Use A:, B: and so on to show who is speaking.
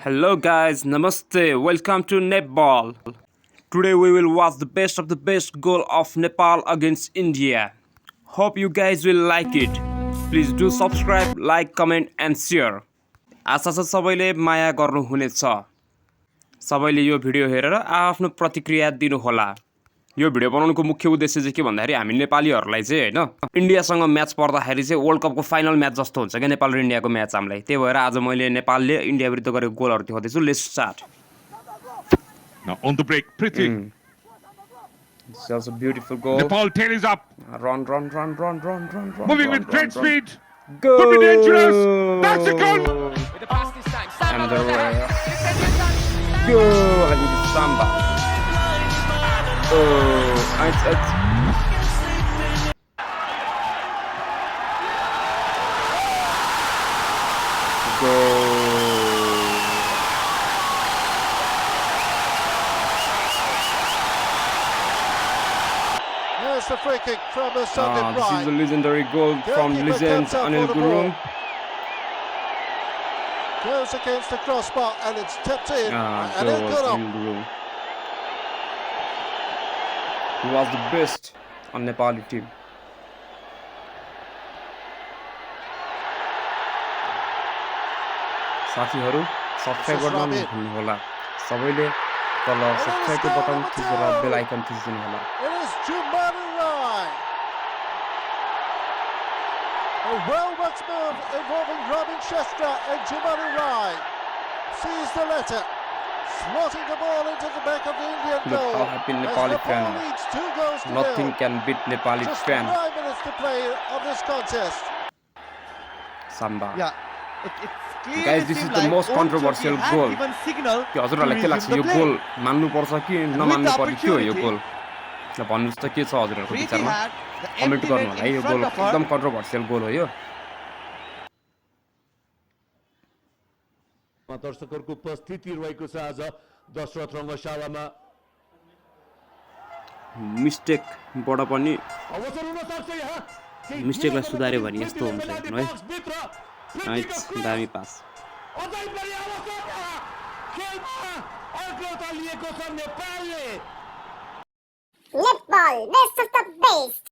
A: Hello guys, namaste. Welcome to Netball. Today we will watch the best goal of Nepal against India. Hope you guys will like it. Please do subscribe, like, comment and share. आशा छ सबैले माया गर्नुहुनेछ। सबैले यो video हेरेर आफ्नो प्रतिक्रिया दिनु होला। यो video बनाउनुको मुख्य उद्देश्य चाहिँ के भन्दाखेरि हामी नेपालीहरुलाई चाहिँ हैन इन्डियासँग म्याच पर्दाखेरि चाहिँ वर्ल्ड कपको फाइनल म्याच जस्तो हुन्छ के नेपाल र इन्डियाको म्याच हामीलाई। त्यही भएर आज मैले नेपालले इन्डिया विरुद्ध गरेको गोलहरु देखाउँदै छु। Let's start.
B: Now on the break, Prithvi.
A: It's also a beautiful goal.
B: Nepal tail is up.
A: Run.
B: Moving with great speed.
A: Goal.
B: Could be dangerous. That's a goal.
A: And the goal. And it's Samba. It's goal.
C: Here's the free kick from the Sunday
A: This is a legendary goal from legend Anil Gurung.
C: Goes against the crossbar and it's tipped in.
A: Anil Gurung. He was the best on Nepali team. साथीहरु subscribe गर्न नभुल्नु होला। सबैले तल सब्स्क्राइबको button थिचेर bell icon थिच्दिनु होला।
C: It is Jumani Rai. A well-worked move involving Robin Shestra and Jumani Rai. Sees the letter. Slotting the ball into the back of the Indian
A: Look
C: goal.
A: how happy Nepali fan.
C: Leads 2 goals to
A: Nothing
C: nil.
A: can beat Nepali
C: Just
A: fan.
C: 5 minutes to play of this contest.
A: Samba.
D: Yeah, it's clear.
A: Guys, this is the most controversial goal. के हजुरहरुलाई के लाग्छ यो गोल मान्नु पर्छ कि नमान्नु पर्ने के हो यो गोल? ल भन्नुस् त के छ हजुरहरुको विचारमा? कमेन्ट गर्नु होला है। यो गोल एकदम कन्ट्रोभर्सियल गोल हो यो।
E: दर्शकहरूको उपस्थिति रहेको छ आज दशरथ रङ्गशालामा।
A: मिस्टेकबाट पनि
E: अवसर हुन सक्छ यहाँ
A: मिस्टेकलाई सुधार्यो भने यस्तो हुन्छ है। नाइस दामी पास।
E: अझै बढी अवसर यहाँ खेलमा अग्रता लिएको छ नेपालले।
F: Netball, best of the best.